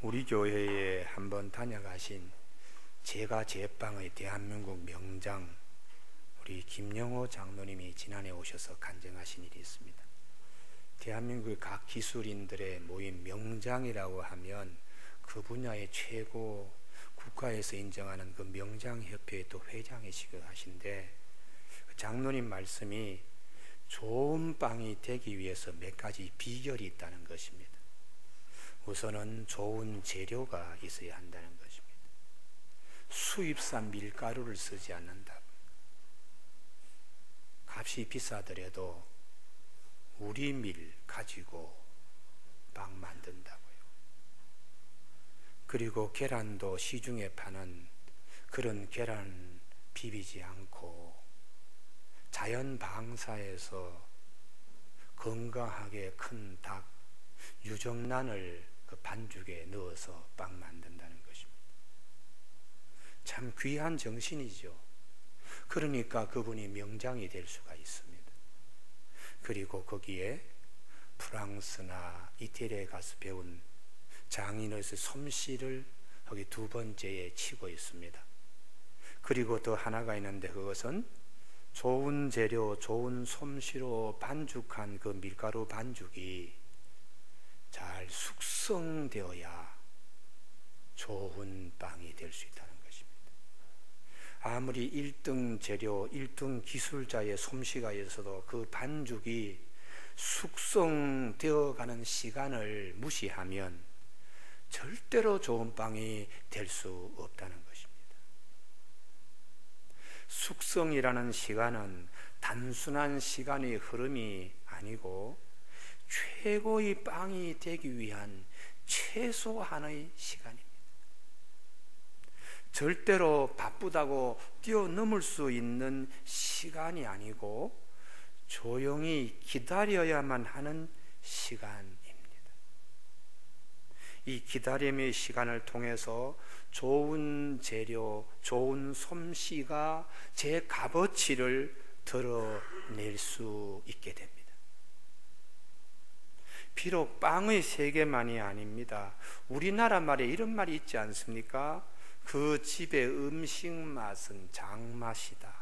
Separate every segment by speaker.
Speaker 1: 우리 교회에 한번 다녀가신 제가 제빵의 대한민국 명장 우리 김영호 장로님이 지난해 오셔서 간증하신 일이 있습니다. 대한민국의 각 기술인들의 모임 명장이라고 하면 그 분야의 최고 국가에서 인정하는 그 명장협회의 또 회장이시고 하신데, 장로님 말씀이 좋은 빵이 되기 위해서 몇 가지 비결이 있다는 것입니다. 우선은 좋은 재료가 있어야 한다는 것입니다. 수입산 밀가루를 쓰지 않는다. 값이 비싸더라도 우리 밀 가지고 빵 만든다고요. 그리고 계란도 시중에 파는 그런 계란 비비지 않고 자연 방사에서 건강하게 큰 닭 유정란을 그 반죽에 넣어서 빵 만든다는 것입니다. 참 귀한 정신이죠. 그러니까 그분이 명장이 될 수가 있습니다. 그리고 거기에 프랑스나 이태리에 가서 배운 장인어른의 솜씨를 거기 두 번째에 치고 있습니다. 그리고 더 하나가 있는데, 그것은 좋은 재료, 좋은 솜씨로 반죽한 그 밀가루 반죽이 잘 숙성되어야 좋은 빵이 될 수 있다는 것입니다. 아무리 1등 재료, 1등 기술자의 솜씨가 있어도 그 반죽이 숙성되어 가는 시간을 무시하면 절대로 좋은 빵이 될 수 없다는 것입니다. 숙성이라는 시간은 단순한 시간의 흐름이 아니고 최고의 빵이 되기 위한 최소한의 시간입니다. 절대로 바쁘다고 뛰어넘을 수 있는 시간이 아니고 조용히 기다려야만 하는 시간입니다. 이 기다림의 시간을 통해서 좋은 재료, 좋은 솜씨가 제 값어치를 드러낼 수 있게 됩니다. 비록 빵의 세계만이 아닙니다. 우리나라 말에 이런 말이 있지 않습니까? 그 집의 음식 맛은 장맛이다.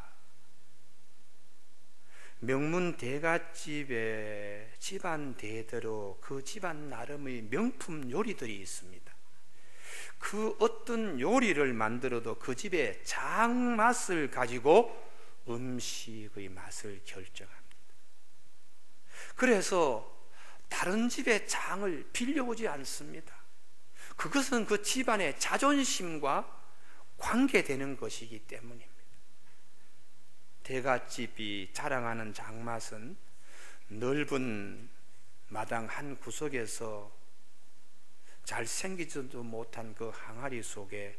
Speaker 1: 명문 대갓집에 집안 대대로 그 집안 나름의 명품 요리들이 있습니다. 그 어떤 요리를 만들어도 그 집의 장맛을 가지고 음식의 맛을 결정합니다. 그래서 다른 집의 장을 빌려오지 않습니다. 그것은 그 집안의 자존심과 관계되는 것이기 때문입니다. 대갓집이 자랑하는 장맛은 넓은 마당 한 구석에서 잘생기지도 못한 그 항아리 속에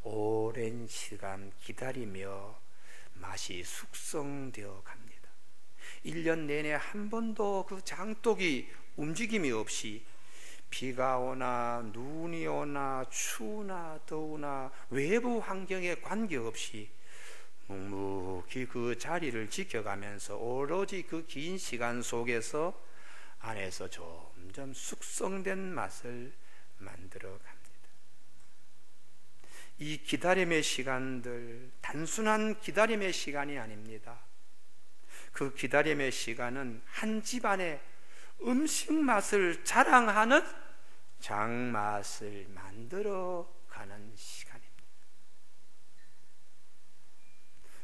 Speaker 1: 오랜 시간 기다리며 맛이 숙성되어 갑니다. 1년 내내 한 번도 그 장독이 움직임이 없이 비가 오나 눈이 오나 추우나 더우나 외부 환경에 관계없이 묵묵히 그 자리를 지켜가면서 오로지 그 긴 시간 속에서 안에서 점점 숙성된 맛을 만들어 갑니다. 이 기다림의 시간들, 단순한 기다림의 시간이 아닙니다. 그 기다림의 시간은 한 집안의 음식 맛을 자랑하는 장맛을 만들어 가는 시간입니다.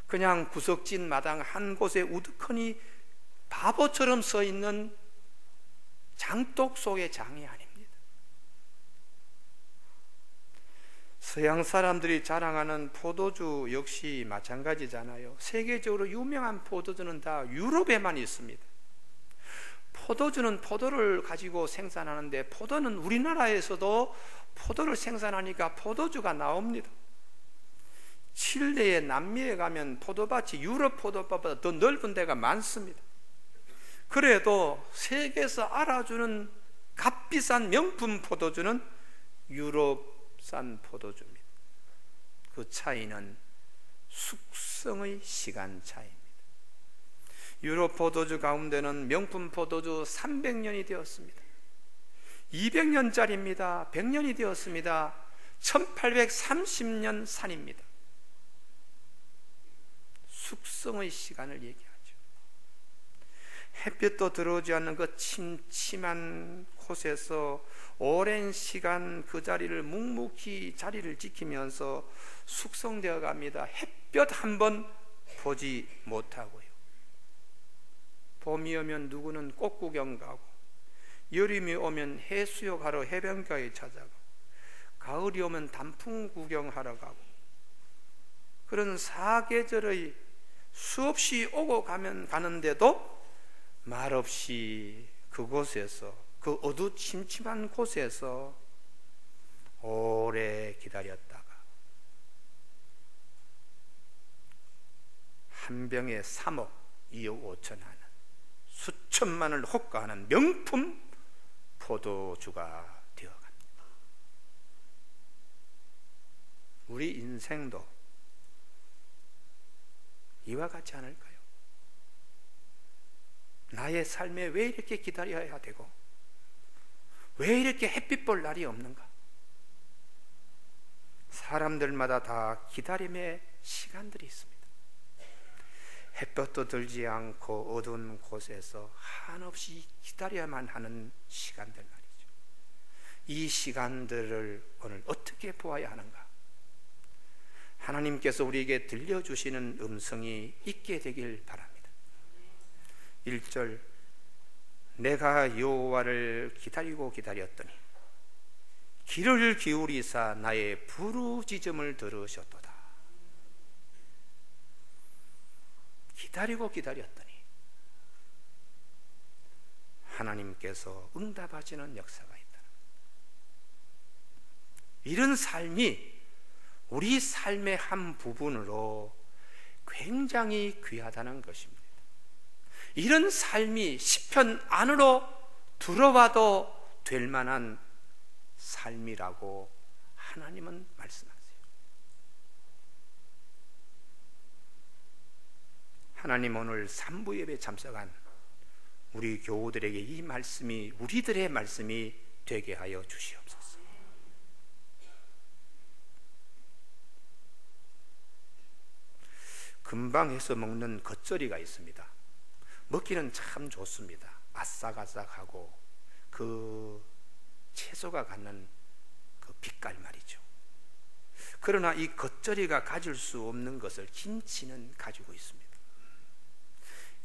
Speaker 1: 그냥 구석진 마당 한 곳에 우두커니 바보처럼 서 있는 장독 속의 장이 아닙니다. 서양 사람들이 자랑하는 포도주 역시 마찬가지잖아요. 세계적으로 유명한 포도주는 다 유럽에만 있습니다. 포도주는 포도를 가지고 생산하는데, 포도는 우리나라에서도 포도를 생산하니까 포도주가 나옵니다. 칠레에 남미에 가면 포도밭이 유럽 포도밭보다 더 넓은 데가 많습니다. 그래도 세계에서 알아주는 값비싼 명품 포도주는 유럽산 포도주입니다. 그 차이는 숙성의 시간 차이입니다. 유럽 포도주 가운데는 명품 포도주 300년이 되었습니다. 200년짜리입니다. 100년이 되었습니다. 1830년 산입니다. 숙성의 시간을 얘기하죠. 햇볕도 들어오지 않는 그 침침한 곳에서 오랜 시간 그 자리를 묵묵히 자리를 지키면서 숙성되어 갑니다. 햇볕 한번 보지 못하고요. 봄이 오면 누구는 꽃구경 가고, 여름이 오면 해수욕하러 해변가에 찾아가고, 가을이 오면 단풍 구경하러 가고, 그런 사계절의 수없이 오고 가는데도 말없이 그곳에서, 그 어두침침한 곳에서 오래 기다렸다가 한 병에 3억 2억 5천 하는, 수천만을 호가하는 명품 포도주가 되어갑니다. 우리 인생도 이와 같지 않을까요? 나의 삶에 왜 이렇게 기다려야 되고, 왜 이렇게 햇빛 볼 날이 없는가? 사람들마다 다 기다림의 시간들이 있습니다. 햇볕도 들지 않고 어두운 곳에서 한없이 기다려야만 하는 시간들 말이죠. 이 시간들을 오늘 어떻게 보아야 하는가? 하나님께서 우리에게 들려주시는 음성이 있게 되길 바랍니다. 1절, 내가 여호와를 기다리고 기다렸더니 귀를 기울이사 나의 부르짖음을 들으셨도다. 기다리고 기다렸더니 하나님께서 응답하시는 역사가 있다. 이런 삶이 우리 삶의 한 부분으로 굉장히 귀하다는 것입니다. 이런 삶이 시편 안으로 들어와도 될 만한 삶이라고 하나님은 말씀하세요. 하나님, 오늘 3부 예배 참석한 우리 교우들에게 이 말씀이, 우리들의 말씀이 되게 하여 주시옵소서. 금방 해서 먹는 겉절이가 있습니다. 먹기는 참 좋습니다. 아삭아삭하고 그 채소가 갖는 그 빛깔 말이죠. 그러나 이 겉절이가 가질 수 없는 것을 김치는 가지고 있습니다.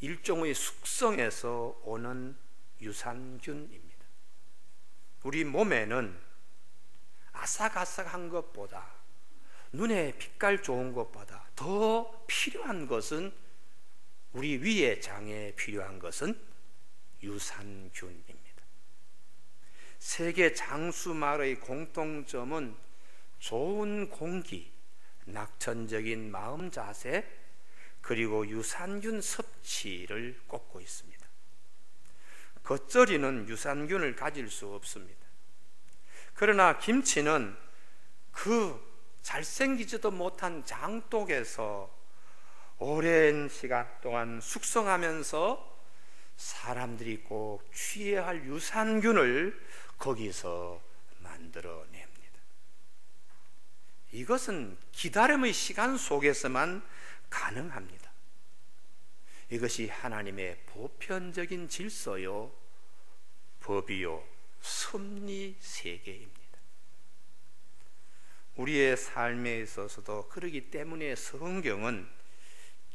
Speaker 1: 일종의 숙성에서 오는 유산균입니다. 우리 몸에는 아삭아삭한 것보다, 눈에 빛깔 좋은 것보다 더 필요한 것은, 우리 위의 장에 필요한 것은 유산균입니다. 세계 장수말의 공통점은 좋은 공기, 낙천적인 마음 자세, 그리고 유산균 섭취를 꼽고 있습니다. 겉절이는 유산균을 가질 수 없습니다. 그러나 김치는 그 잘생기지도 못한 장독에서 오랜 시간 동안 숙성하면서 사람들이 꼭 취해야 할 유산균을 거기서 만들어냅니다. 이것은 기다림의 시간 속에서만 가능합니다. 이것이 하나님의 보편적인 질서요, 법이요, 섭리 세계입니다. 우리의 삶에 있어서도 그러기 때문에 성경은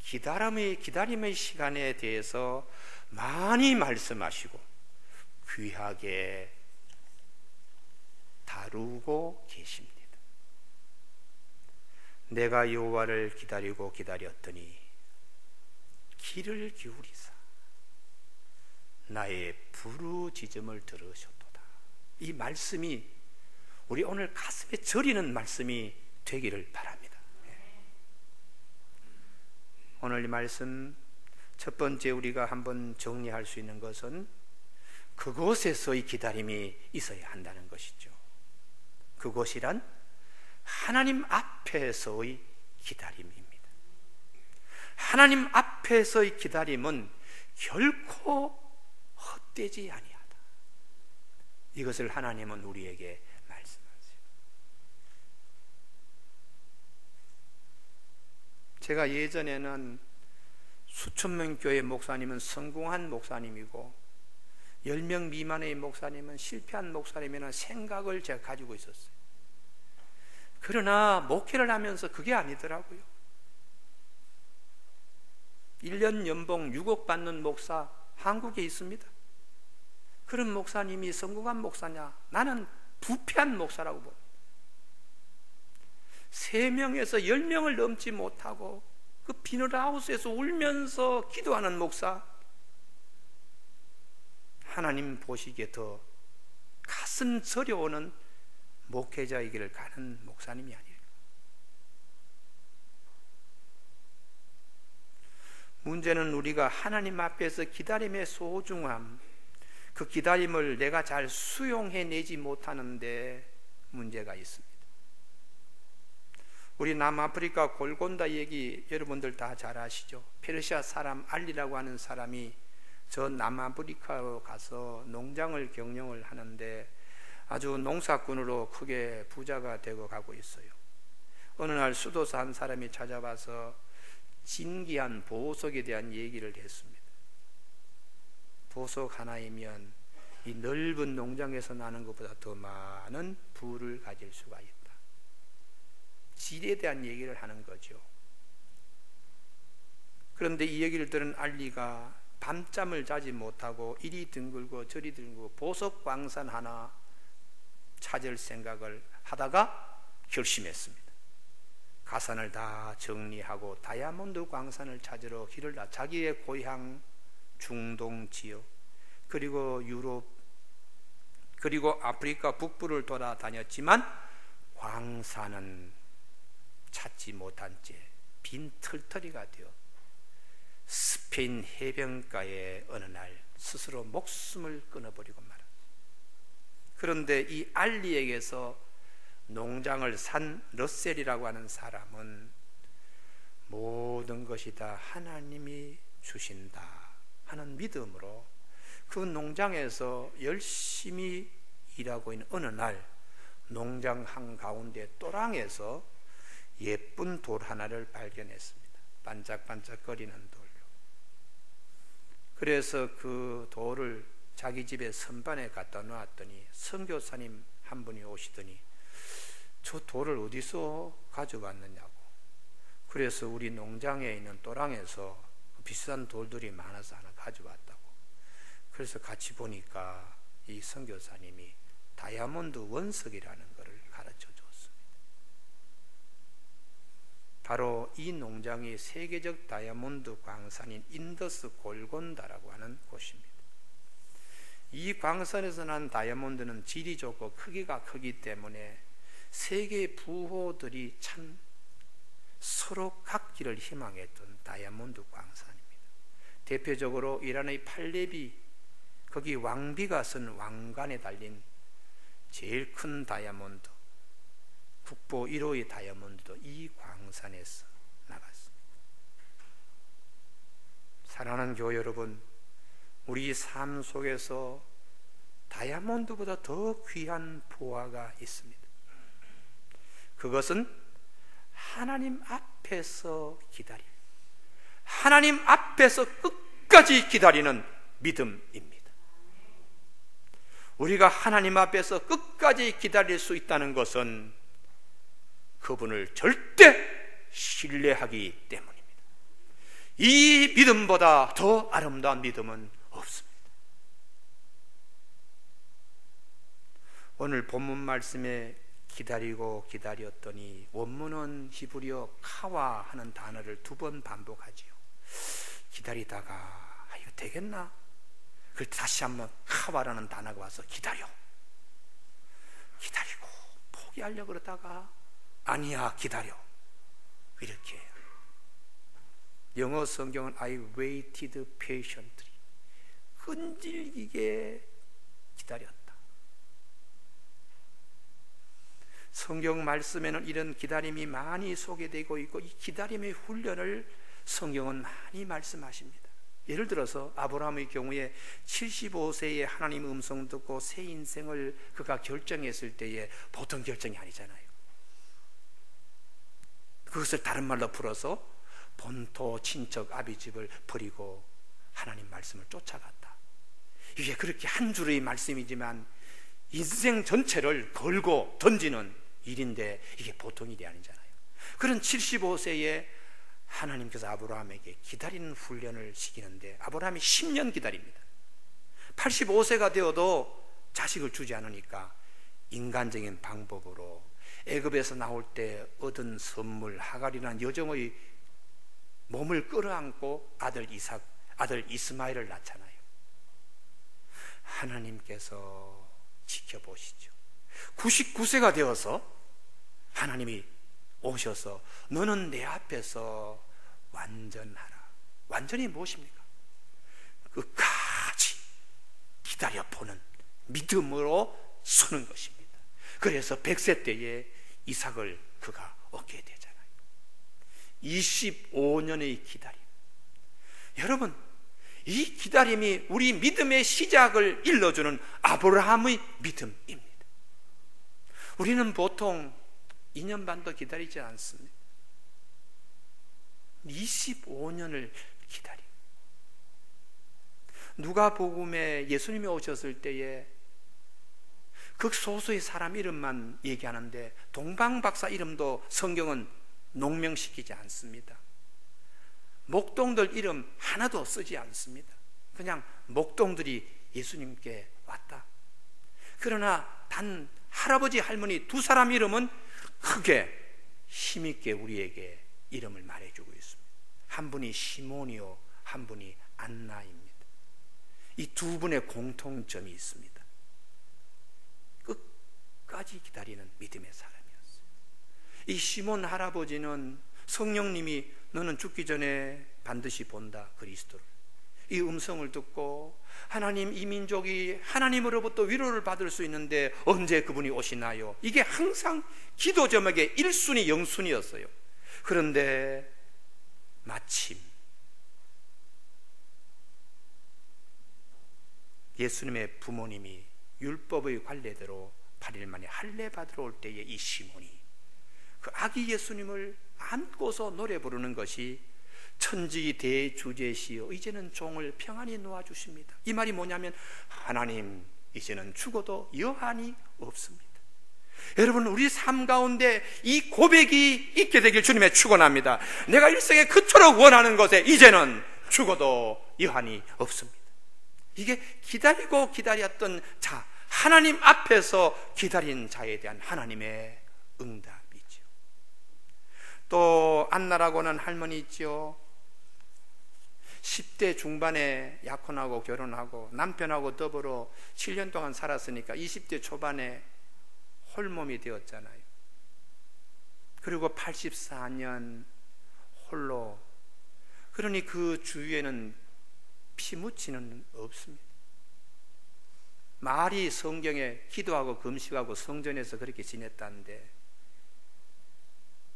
Speaker 1: 기다림의 시간에 대해서 많이 말씀하시고 귀하게 다루고 계십니다. 내가 여호와를 기다리고 기다렸더니 귀를 기울이사 나의 부르짖음을 들으셨도다. 이 말씀이 우리 오늘 가슴에 저리는 말씀이 되기를 바랍니다. 오늘 이 말씀 첫 번째 우리가 한번 정리할 수 있는 것은 그곳에서의 기다림이 있어야 한다는 것이죠. 그곳이란 하나님 앞에서의 기다림입니다. 하나님 앞에서의 기다림은 결코 헛되지 아니하다. 이것을 하나님은 우리에게 말씀하세요. 제가 예전에는 수천명 교회 목사님은 성공한 목사님이고 10명 미만의 목사님은 실패한 목사님이라는 생각을 제가 가지고 있었어요. 그러나 목회를 하면서 그게 아니더라고요. 1년 연봉 6억 받는 목사 한국에 있습니다. 그런 목사님이 성공한 목사냐? 나는 부패한 목사라고 봅니다. 3명에서 10명을 넘지 못하고 그 비닐하우스에서 울면서 기도하는 목사, 하나님 보시기에 더 가슴 저려오는 목회자이기를 가는 목사님이 아닐까. 문제는 우리가 하나님 앞에서 기다림의 소중함, 그 기다림을 내가 잘 수용해내지 못하는데 문제가 있습니다. 우리 남아프리카 골곤다 얘기 여러분들 다 잘 아시죠? 페르시아 사람 알리라고 하는 사람이 저 남아프리카로 가서 농장을 경영을 하는데 아주 농사꾼으로 크게 부자가 되고 가고 있어요. 어느 날 수도사 한 사람이 찾아와서 진기한 보석에 대한 얘기를 했습니다. 보석 하나이면 이 넓은 농장에서 나는 것보다 더 많은 부를 가질 수가 있다. 질에 대한 얘기를 하는 거죠. 그런데 이 얘기를 들은 알리가 밤잠을 자지 못하고 이리 뒹굴고 저리 뒹굴고 보석 광산 하나 찾을 생각을 하다가 결심했습니다. 가산을 다 정리하고 다이아몬드 광산을 찾으러 길을 자기의 고향 중동 지역 그리고 유럽 그리고 아프리카 북부를 돌아다녔지만 광산은 찾지 못한 채 빈털터리가 되어 스페인 해변가에 어느 날 스스로 목숨을 끊어버리고 말았습니다. 그런데 이 알리에게서 농장을 산 러셀이라고 하는 사람은 모든 것이 다 하나님이 주신다 하는 믿음으로 그 농장에서 열심히 일하고 있는 어느 날 농장 한가운데 또랑에서 예쁜 돌 하나를 발견했습니다. 반짝반짝거리는 돌로. 그래서 그 돌을 자기 집에 선반에 갖다 놓았더니 선교사님 한 분이 오시더니 저 돌을 어디서 가져왔느냐고. 그래서 우리 농장에 있는 또랑에서 비싼 돌들이 많아서 하나 가져왔다고. 그래서 같이 보니까 이 선교사님이 다이아몬드 원석이라는 것을 가르쳐 줬습니다. 바로 이 농장이 세계적 다이아몬드 광산인 인더스 골곤다라고 하는 곳입니다. 이 광산에서 난 다이아몬드는 질이 좋고 크기가 크기 때문에 세계 부호들이 참 서로 갖기를 희망했던 다이아몬드 광산입니다. 대표적으로 이란의 팔레비, 거기 왕비가 쓴 왕관에 달린 제일 큰 다이아몬드, 국보 1호의 다이아몬드도 이 광산에서 나갔습니다. 사랑하는 교회 여러분, 우리 삶 속에서 다이아몬드보다 더 귀한 보화가 있습니다. 그것은 하나님 앞에서 기다림, 하나님 앞에서 끝까지 기다리는 믿음입니다. 우리가 하나님 앞에서 끝까지 기다릴 수 있다는 것은 그분을 절대 신뢰하기 때문입니다. 이 믿음보다 더 아름다운 믿음은 없습니다. 오늘 본문 말씀에 기다리고 기다렸더니 원문은 히브리어 카와 하는 단어를 2번 반복하지요. 기다리다가 이거 되겠나? 그걸 다시 한번 카와라는 단어가 와서 기다리고 포기하려고 그러다가 아니야 기다려 이렇게 해요. 영어 성경은 I waited patiently, 끈질기게 기다렸다. 성경 말씀에는 이런 기다림이 많이 소개되고 있고 이 기다림의 훈련을 성경은 많이 말씀하십니다. 예를 들어서 아브라함의 경우에 75세에 하나님의 음성 듣고 새 인생을 그가 결정했을 때에 보통 결정이 아니잖아요. 그것을 다른 말로 풀어서 본토 친척 아비집을 버리고 하나님 말씀을 쫓아갔다. 이게 그렇게 한 줄의 말씀이지만 인생 전체를 걸고 던지는 일인데 이게 보통 일이 아니잖아요. 그런 75세에 하나님께서 아브라함에게 기다리는 훈련을 시키는데 아브라함이 10년 기다립니다. 85세가 되어도 자식을 주지 않으니까 인간적인 방법으로 애굽에서 나올 때 얻은 선물 하갈이라는 여종의 몸을 끌어안고 아들 이스마엘을 낳잖아요. 하나님께서 지켜보시죠. 99세가 되어서 하나님이 오셔서 너는 내 앞에서 완전하라. 완전히 무엇입니까? 끝까지 기다려보는 믿음으로 서는 것입니다. 그래서 100세 때에 이삭을 그가 얻게 되잖아요. 25년의 기다림. 여러분, 이 기다림이 우리 믿음의 시작을 일러주는 아브라함의 믿음입니다. 우리는 보통 2년 반도 기다리지 않습니다. 25년을 기다림. 누가복음에 예수님이 오셨을 때에 극소수의 사람 이름만 얘기하는데 동방박사 이름도 성경은 농명시키지 않습니다. 목동들 이름 하나도 쓰지 않습니다. 그냥 목동들이 예수님께 왔다. 그러나 단 할아버지 할머니 두 사람 이름은 크게 힘있게 우리에게 이름을 말해주고 있습니다. 한 분이 시몬이요, 한 분이 안나입니다. 이 두 분의 공통점이 있습니다. 끝까지 기다리는 믿음의 사람이었어요. 이 시몬 할아버지는 성령님이 너는 죽기 전에 반드시 본다 그리스도를, 이 음성을 듣고 하나님, 이 민족이 하나님으로부터 위로를 받을 수 있는데 언제 그분이 오시나요? 이게 항상 기도 제목의 1순위 0순위였어요. 그런데 마침 예수님의 부모님이 율법의 관례대로 8일 만에 할례 받으러 올 때에 이 시몬이 그 아기 예수님을 안고서 노래 부르는 것이 천지 대주제시여 이제는 종을 평안히 놓아주십니다. 이 말이 뭐냐면 하나님 이제는 죽어도 여한이 없습니다. 여러분, 우리 삶 가운데 이 고백이 있게 되길 주님의 축원합니다. 내가 일생에 그토록 원하는 것에 이제는 죽어도 여한이 없습니다. 이게 기다리고 기다렸던 자, 하나님 앞에서 기다린 자에 대한 하나님의 응답이죠. 또 안나라고는 할머니 있죠. 10대 중반에 약혼하고 결혼하고 남편하고 더불어 7년 동안 살았으니까 20대 초반에 홀몸이 되었잖아요. 그리고 84년 홀로. 그러니 그 주위에는 피묻히는 없습니다. 말이 성경에 기도하고 금식하고 성전에서 그렇게 지냈다는데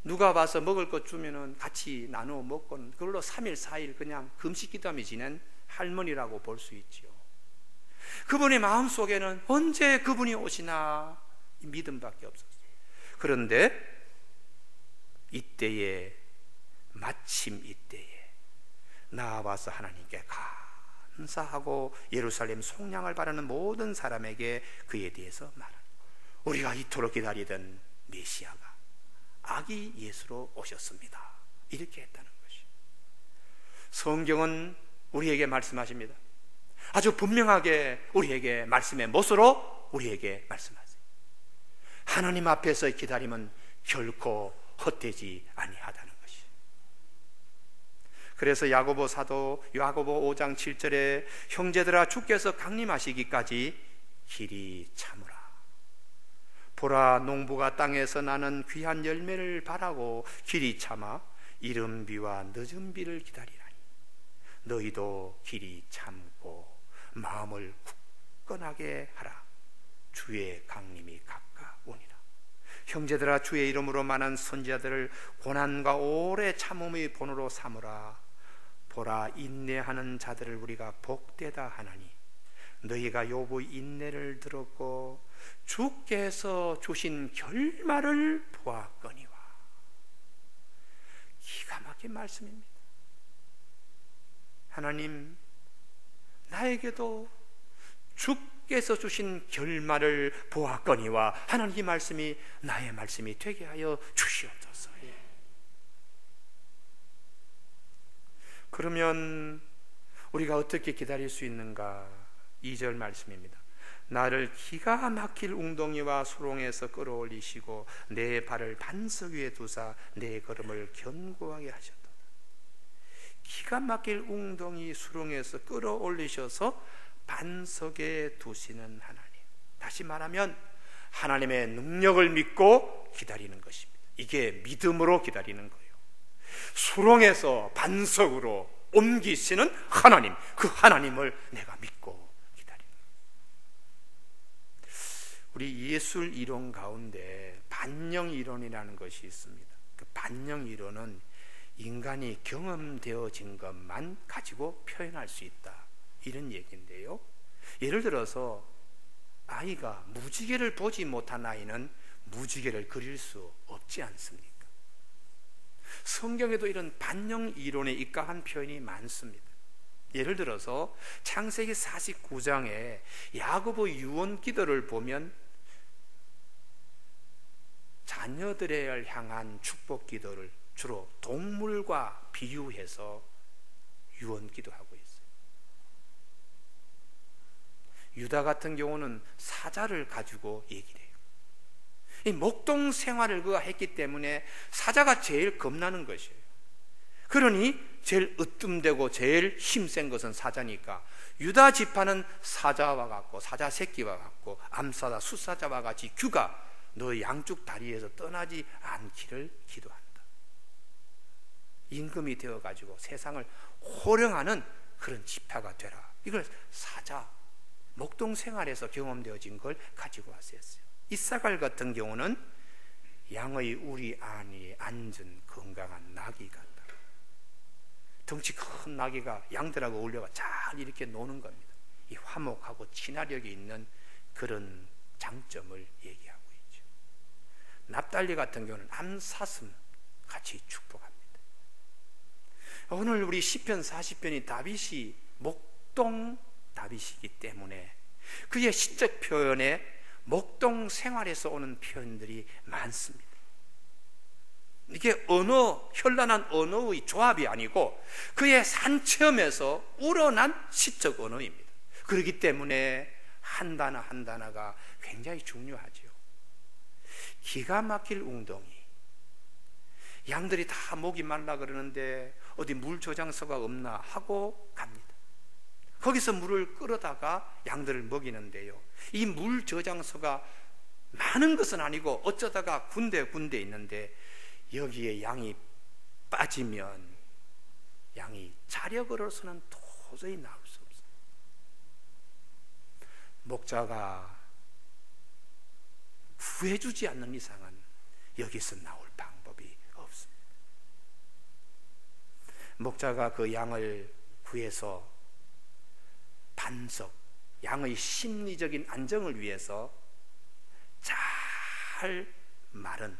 Speaker 1: 누가 와서 먹을 것 주면은 같이 나누어 먹고는 그걸로 3일 4일 그냥 금식 기도하며 지낸 할머니라고 볼 수 있지요. 그분의 마음속에는 언제 그분이 오시나 이 믿음밖에 없었어요. 그런데 이때에 마침 이때에 나와서 하나님께 감사하고 예루살렘 속량을 바라는 모든 사람에게 그에 대해서 말합니다. 우리가 이토록 기다리던 메시아가 아기 예수로 오셨습니다. 이렇게 했다는 것이. 성경은 우리에게 말씀하십니다. 아주 분명하게 우리에게 말씀의 못으로 우리에게 말씀하세요. 하나님 앞에서의 기다림은 결코 헛되지 아니하다는 것이. 그래서 야고보 사도 야고보 5장 7절에 형제들아 주께서 강림하시기까지 길이 참으라. 보라 농부가 땅에서 나는 귀한 열매를 바라고 길이 참아 이른 비와 늦은 비를 기다리라니 너희도 길이 참고 마음을 굳건하게 하라. 주의 강림이 가까우니라. 형제들아 주의 이름으로 많은 선지자들을 고난과 오래 참음의 본으로 삼으라. 보라, 인내하는 자들을 우리가 복되다 하나니 너희가 욥의 인내를 들었고 주께서 주신 결말을 보았거니와. 기가 막힌 말씀입니다. 하나님, 나에게도 주께서 주신 결말을 보았거니와. 하나님 이 말씀이 나의 말씀이 되게 하여 주시옵소서. 그러면 우리가 어떻게 기다릴 수 있는가? 2절 말씀입니다. 나를 기가 막힐 웅덩이와 수렁에서 끌어올리시고 내 발을 반석 위에 두사 내 걸음을 견고하게 하셨도다. 기가 막힐 웅덩이 수렁에서 끌어올리셔서 반석에 두시는 하나님. 다시 말하면 하나님의 능력을 믿고 기다리는 것입니다. 이게 믿음으로 기다리는 거예요. 수렁에서 반석으로 옮기시는 하나님, 그 하나님을 내가 믿고 기다리는 거예요. 우리 예술 이론 가운데 반영 이론이라는 것이 있습니다. 그 반영 이론은 인간이 경험되어진 것만 가지고 표현할 수 있다, 이런 얘기인데요. 예를 들어서 아이가 무지개를 보지 못한 아이는 무지개를 그릴 수 없지 않습니까? 성경에도 이런 반영 이론에 입각한 표현이 많습니다. 예를 들어서 창세기 49장에 야곱의 유언 기도를 보면 자녀들을 향한 축복 기도를 주로 동물과 비유해서 유언 기도하고 있어요. 유다 같은 경우는 사자를 가지고 얘기를 해요. 이 목동 생활을 그가 했기 때문에 사자가 제일 겁나는 것이에요. 그러니 제일 으뜸되고 제일 힘센 것은 사자니까 유다 지파는 사자와 같고 사자 새끼와 같고 암사자 숫사자와 같이 규가 너 양쪽 다리에서 떠나지 않기를 기도한다. 임금이 되어가지고 세상을 호령하는 그런 지파가 되라. 이걸 사자 목동 생활에서 경험되어진 걸 가지고 왔어요. 이사갈 같은 경우는 양의 우리 안에 앉은 건강한 나귀 같다. 덩치 큰 나귀가 양들하고 어울려가 잘 이렇게 노는 겁니다. 이 화목하고 친화력이 있는 그런 장점을 얘기하고 있죠. 납달리 같은 경우는 암사슴 같이 축복합니다. 오늘 우리 시편 40편이 다윗이 목동 다윗이기 때문에 그의 시적 표현에 목동 생활에서 오는 표현들이 많습니다. 이게 언어, 현란한 언어의 조합이 아니고 그의 산체험에서 우러난 시적 언어입니다. 그렇기 때문에 한 단어 한 단어가 굉장히 중요하죠. 기가 막힐 웅덩이. 양들이 다 목이 말라 그러는데 어디 물 저장소가 없나 하고 갑니다. 거기서 물을 끌어다가 양들을 먹이는데요, 이 물 저장소가 많은 것은 아니고 어쩌다가 군데 있는데 여기에 양이 빠지면 양이 자력으로서는 도저히 나올 수 없어요. 목자가 구해주지 않는 이상은 여기서 나올 방법이 없습니다. 목자가 그 양을 구해서 반석, 양의 심리적인 안정을 위해서 잘 마른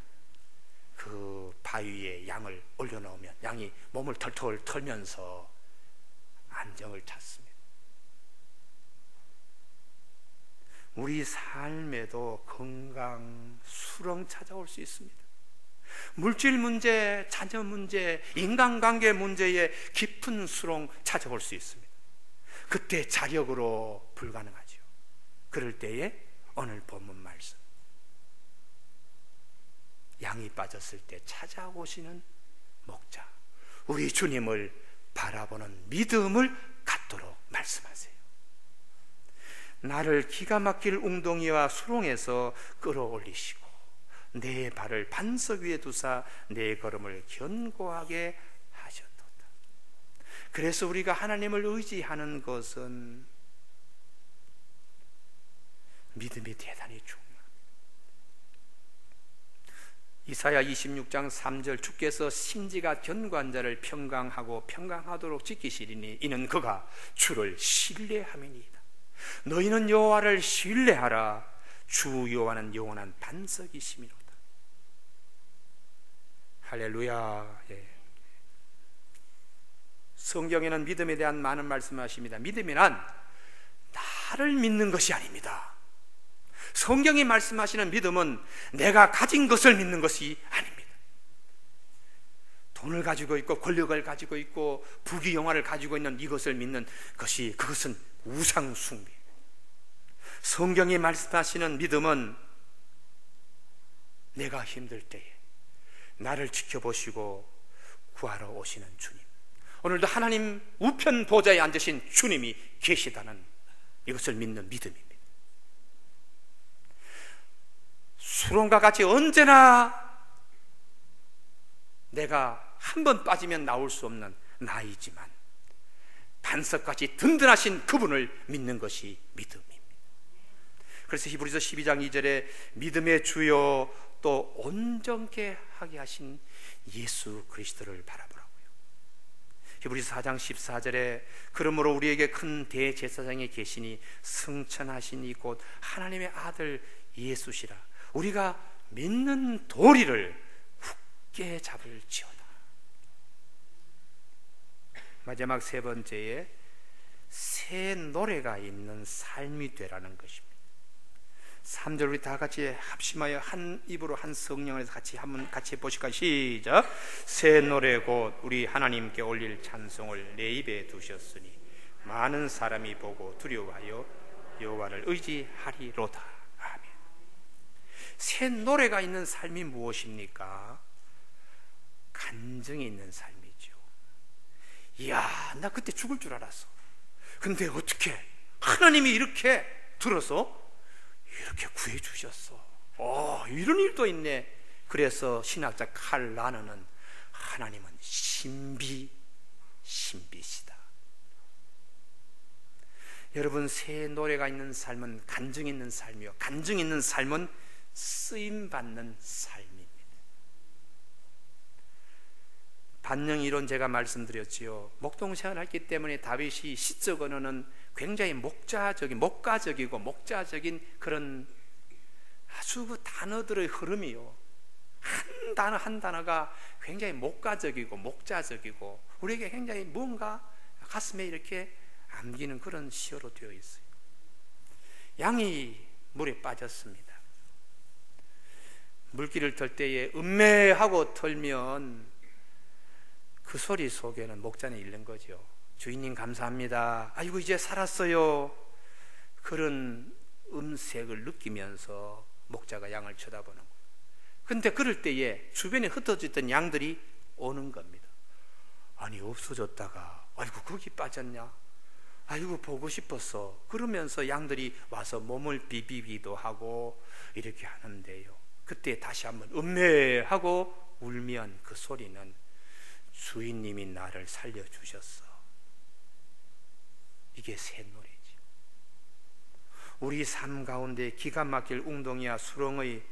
Speaker 1: 그 바위에 양을 올려놓으면 양이 몸을 털털 털면서 안정을 찾습니다. 우리 삶에도 건강, 수렁 찾아올 수 있습니다. 물질 문제, 자녀 문제, 인간관계 문제에 깊은 수렁 찾아올 수 있습니다. 그때 자력으로 불가능하죠. 그럴 때에 오늘 본문 말씀, 양이 빠졌을 때 찾아오시는 목자, 우리 주님을 바라보는 믿음을 갖도록 말씀하세요. 나를 기가 막힐 웅덩이와 수렁에서 끌어올리시고 내 발을 반석 위에 두사 내 걸음을 견고하게 하셨도다. 그래서 우리가 하나님을 의지하는 것은 믿음이 대단히 중요합니다. 이사야 26장 3절 주께서 심지가 견고한 자를 평강하고 평강하도록 지키시리니 이는 그가 주를 신뢰함이니이다. 너희는 여호와를 신뢰하라. 주 여호와는 영원한 반석이시미로다. 할렐루야. 예. 성경에는 믿음에 대한 많은 말씀을 하십니다. 믿음이란 나를 믿는 것이 아닙니다. 성경이 말씀하시는 믿음은 내가 가진 것을 믿는 것이 아닙니다. 돈을 가지고 있고 권력을 가지고 있고 부귀영화를 가지고 있는 이것을 믿는 것이, 그것은 우상숭배. 성경이 말씀하시는 믿음은 내가 힘들 때에 나를 지켜보시고 구하러 오시는 주님, 오늘도 하나님 우편 보좌에 앉으신 주님이 계시다는 이것을 믿는 믿음입니다. 수론과 같이 언제나 내가 한 번 빠지면 나올 수 없는 나이지만 반석같이 든든하신 그분을 믿는 것이 믿음입니다. 그래서 히브리서 12장 2절에 믿음의 주요 또 온전케 하게 하신 예수 그리스도를 바라보라고요. 히브리서 4장 14절에 그러므로 우리에게 큰 대제사장이 계시니 승천하시니 곧 하나님의 아들 예수시라. 우리가 믿는 도리를 굳게 잡을지어다. 마지막 세 번째에 새 노래가 있는 삶이 되라는 것입니다. 3절 우리 다 같이 합심하여 한 입으로 한 성령을 한번 같이 보실까요? 시작. 새 노래 곧 우리 하나님께 올릴 찬송을 내 입에 두셨으니 많은 사람이 보고 두려워하여 여호와를 의지하리로다. 아멘. 새 노래가 있는 삶이 무엇입니까? 간증이 있는 삶이죠. 이야, 나 그때 죽을 줄 알았어. 근데 어떻게 하나님이 이렇게 들어서 이렇게 구해주셨어. 이런 일도 있네. 그래서 신학자 칼 라너는 하나님은 신비시다. 여러분, 새 노래가 있는 삶은 간증 있는 삶이요, 간증 있는 삶은 쓰임받는 삶입니다. 반영 이론 제가 말씀드렸지요. 목동생활을 했기 때문에 다윗이 시적 언어는 굉장히 목가적이고 목자적인 그런 아주 그 단어들의 흐름이요, 한 단어 한 단어가 굉장히 목가적이고 목자적이고 우리에게 굉장히 뭔가 가슴에 이렇게 안기는 그런 시어로 되어 있어요. 양이 물에 빠졌습니다. 물길을 털 때에 음매하고 털면 그 소리 속에는 목자는 잃는 거죠. 주인님 감사합니다. 아이고 이제 살았어요. 그런 음색을 느끼면서 목자가 양을 쳐다보는 거예요. 근데 그럴 때에 주변에 흩어졌던 양들이 오는 겁니다. 아니 없어졌다가 아이고 거기 빠졌냐, 아이고 보고 싶었어. 그러면서 양들이 와서 몸을 비비기도 하고 이렇게 하는데요, 그때 다시 한번 음매하고 울면 그 소리는 주인님이 나를 살려주셨어. 이게 새 노래지. 우리 삶 가운데 기가 막힐 웅동이와 수렁의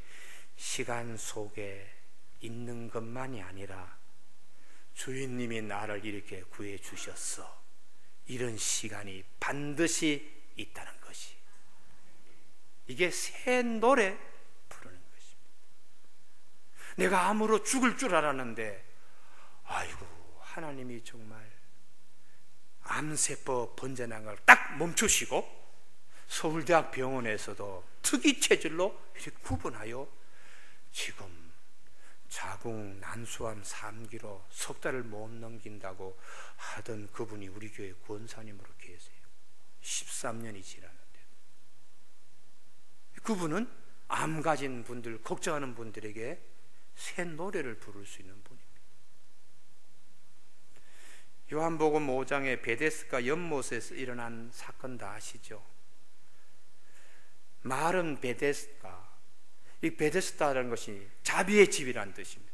Speaker 1: 시간 속에 있는 것만이 아니라 주인님이 나를 이렇게 구해주셨어, 이런 시간이 반드시 있다는 것이, 이게 새 노래 부르는 것입니다. 내가 암으로 죽을 줄 알았는데 아이고 하나님이 정말 암세포 번져난 걸 딱 멈추시고 서울대학 병원에서도 특이 체질로 이렇게 구분하여 지금 자궁 난수암 3기로 석 달을 못 넘긴다고 하던 그분이 우리 교회 권사님으로 계세요. 13년이 지났는데 그분은 암 가진 분들, 걱정하는 분들에게 새 노래를 부를 수 있는 분입니다. 요한복음 5장의 베데스다 연못에서 일어난 사건 다 아시죠? 말은 베데스다, 이 베데스다라는 것이 자비의 집이라는 뜻입니다.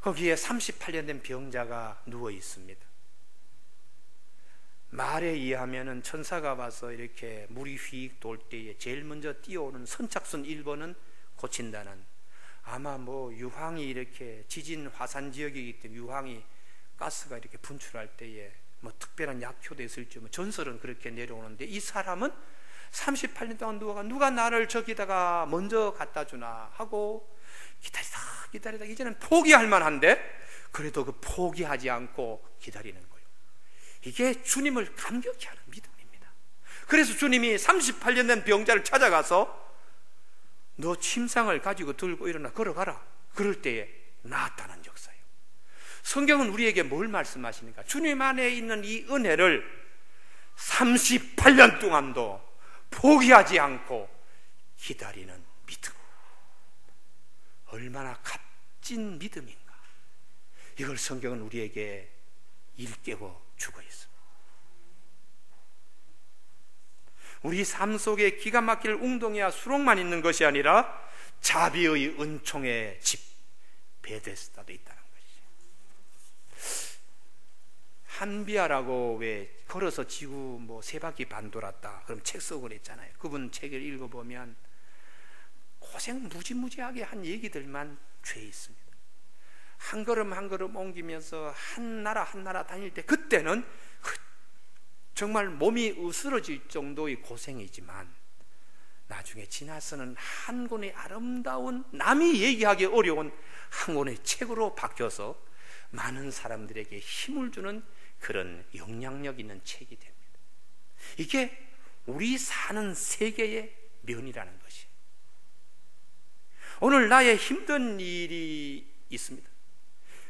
Speaker 1: 거기에 38년 된 병자가 누워 있습니다. 말에 의하면은 천사가 와서 이렇게 물이 휙 돌 때에 제일 먼저 뛰어오는 선착순 1번은 고친다는 아마 뭐 유황이 이렇게 지진 화산 지역이기 때문에 유황이 가스가 이렇게 분출할 때에 뭐 특별한 약효도 있을지 뭐 전설은 그렇게 내려오는데, 이 사람은 38년 동안 누가 나를 저기다가 먼저 갖다 주나 하고 기다리다 이제는 포기할 만한데 그래도 그 포기하지 않고 기다리는 거예요. 이게 주님을 감격케 하는 믿음입니다. 그래서 주님이 38년 된 병자를 찾아가서 너 침상을 가지고 들고 일어나 걸어가라, 그럴 때에 나았다는 역사예요. 성경은 우리에게 뭘 말씀하시는가? 주님 안에 있는 이 은혜를 38년 동안도 포기하지 않고 기다리는 믿음, 얼마나 값진 믿음인가. 이걸 성경은 우리에게 일깨워 주고 있습니다. 우리 삶 속에 기가 막힐 웅덩이와 수렁만 있는 것이 아니라 자비의 은총의 집 베데스다도 있다는 것이죠. 한비아라고 왜 걸어서 지구 뭐 세 바퀴 반 돌았다 그럼 책 쓰고 그랬잖아요. 그분 책을 읽어보면 고생 무지무지하게 한 얘기들만 죄 있습니다. 한 걸음 한 걸음 옮기면서 한 나라 한 나라 다닐 때 그때는 정말 몸이 으스러질 정도의 고생이지만 나중에 지나서는 한 권의 아름다운, 남이 얘기하기 어려운 한 권의 책으로 바뀌어서 많은 사람들에게 힘을 주는 그런 영향력 있는 책이 됩니다. 이게 우리 사는 세계의 면이라는 것이에요. 오늘 나의 힘든 일이 있습니다.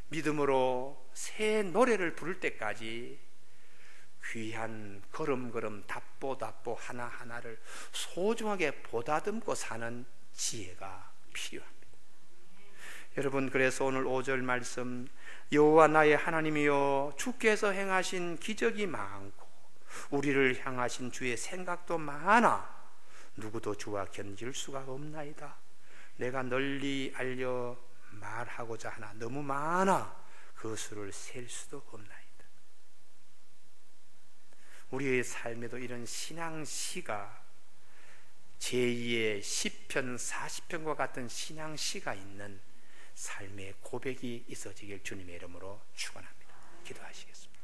Speaker 1: 믿음으로 새 노래를 부를 때까지 귀한 걸음걸음 답보 하나하나를 소중하게 보다듬고 사는 지혜가 필요합니다. 여러분, 그래서 오늘 5절 말씀, 여호와 나의 하나님이여 주께서 행하신 기적이 많고 우리를 향하신 주의 생각도 많아 누구도 주와 견질 수가 없나이다. 내가 널리 알려 말하고자 하나 너무 많아 그 수를 셀 수도 없나이다. 우리의 삶에도 이런 신앙시가, 제2의 시편 40편과 같은 신앙시가 있는 삶의 고백이 있어지길 주님의 이름으로 축원합니다. 기도하시겠습니다.